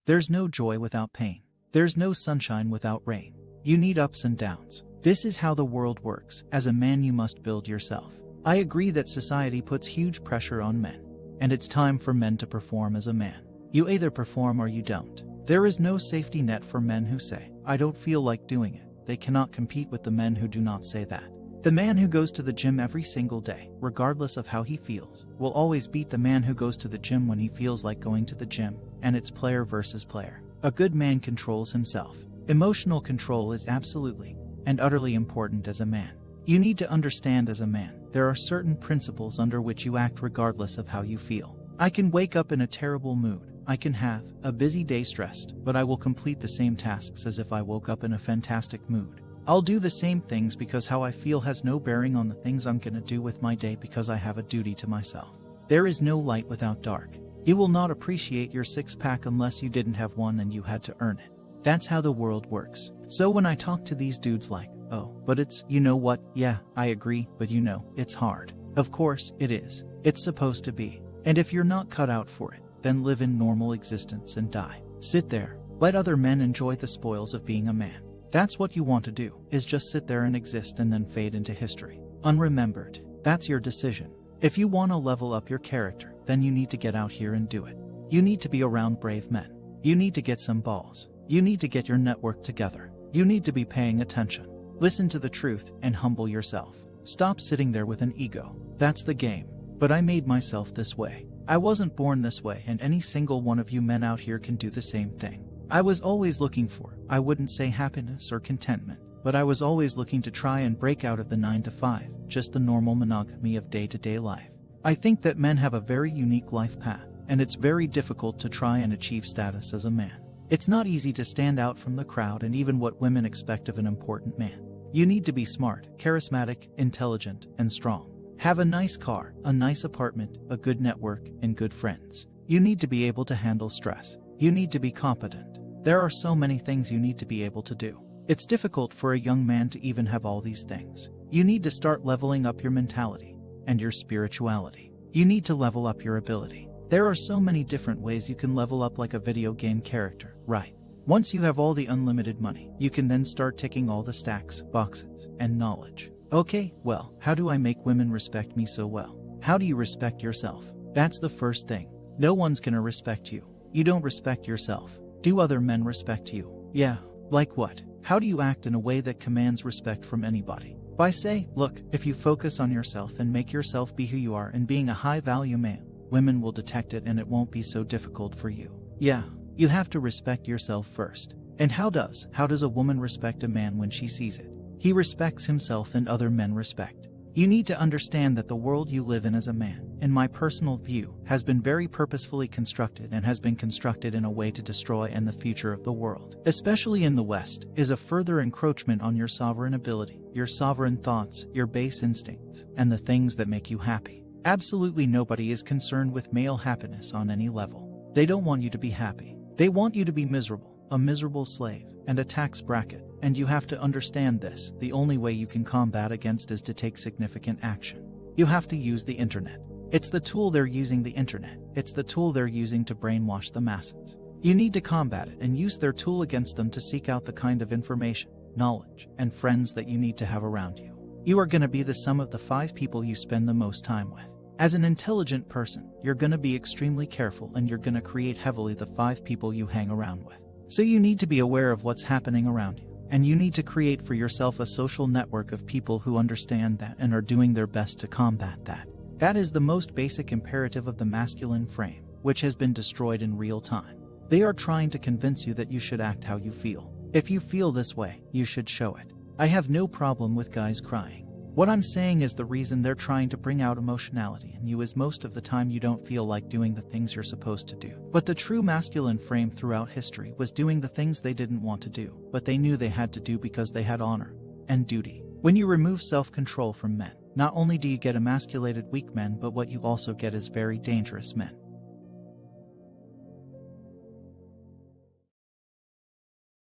There's no joy without pain. There's no sunshine without rain. You need ups and downs. This is how the world works. As a man, you must build yourself. I agree that society puts huge pressure on men, and it's time for men to perform as a man. You either perform or you don't. There is no safety net for men who say, "I don't feel like doing it." They cannot compete with the men who do not say that. The man who goes to the gym every single day, regardless of how he feels, will always beat the man who goes to the gym when he feels like going to the gym, and it's player versus player. A good man controls himself. Emotional control is absolutely and utterly important as a man. You need to understand, as a man, there are certain principles under which you act regardless of how you feel. I can wake up in a terrible mood. I can have a busy day stressed, but I will complete the same tasks as if I woke up in a fantastic mood. I'll do the same things because how I feel has no bearing on the things I'm gonna do with my day, because I have a duty to myself. There is no light without dark. You will not appreciate your six-pack unless you didn't have one and you had to earn it. That's how the world works. So when I talk to these dudes like, "Oh, but it's, you know what, yeah, I agree, but you know, it's hard." Of course, it is. It's supposed to be. And if you're not cut out for it, then live in normal existence and die. Sit there. Let other men enjoy the spoils of being a man. That's what you want to do, is just sit there and exist and then fade into history, unremembered. That's your decision. If you want to level up your character, then you need to get out here and do it. You need to be around brave men. You need to get some balls. You need to get your network together. You need to be paying attention. Listen to the truth and humble yourself. Stop sitting there with an ego. That's the game. But I made myself this way. I wasn't born this way, and any single one of you men out here can do the same thing. I was always looking for, I wouldn't say happiness or contentment, but I was always looking to try and break out of the 9 to 5, just the normal monogamy of day-to-day life. I think that men have a very unique life path, and it's very difficult to try and achieve status as a man. It's not easy to stand out from the crowd and even what women expect of an important man. You need to be smart, charismatic, intelligent, and strong. Have a nice car, a nice apartment, a good network, and good friends. You need to be able to handle stress. You need to be competent. There are so many things you need to be able to do. It's difficult for a young man to even have all these things. You need to start leveling up your mentality and your spirituality. You need to level up your ability. There are so many different ways you can level up, like a video game character, right? Once you have all the unlimited money, you can then start ticking all the stacks, boxes, and knowledge. Okay, well, how do I make women respect me so well? How do you respect yourself? That's the first thing. No one's gonna respect you. You don't respect yourself. Do other men respect you? Yeah, like what? How do you act in a way that commands respect from anybody? By say, look, if you focus on yourself and make yourself be who you are and being a high-value man, women will detect it and it won't be so difficult for you. Yeah, you have to respect yourself first. And how does a woman respect a man when she sees it? He respects himself and other men respect. You need to understand that the world you live in as a man, in my personal view, has been very purposefully constructed and has been constructed in a way to destroy, and the future of the world, especially in the West, is a further encroachment on your sovereign ability, your sovereign thoughts, your base instincts, and the things that make you happy. Absolutely nobody is concerned with male happiness on any level. They don't want you to be happy. They want you to be miserable, a miserable slave, and a tax bracket. And you have to understand this. The only way you can combat against is to take significant action. You have to use the internet. It's the tool they're using, the internet. It's the tool they're using to brainwash the masses. You need to combat it and use their tool against them to seek out the kind of information, knowledge, and friends that you need to have around you. You are going to be the sum of the 5 people you spend the most time with. As an intelligent person, you're going to be extremely careful, and you're going to create heavily the 5 people you hang around with. So you need to be aware of what's happening around you. And you need to create for yourself a social network of people who understand that and are doing their best to combat that. That is the most basic imperative of the masculine frame, which has been destroyed in real time. They are trying to convince you that you should act how you feel. If you feel this way, you should show it. I have no problem with guys crying. What I'm saying is the reason they're trying to bring out emotionality in you is most of the time you don't feel like doing the things you're supposed to do. But the true masculine frame throughout history was doing the things they didn't want to do, but they knew they had to do because they had honor and duty. When you remove self-control from men, not only do you get emasculated weak men, but what you also get is very dangerous men.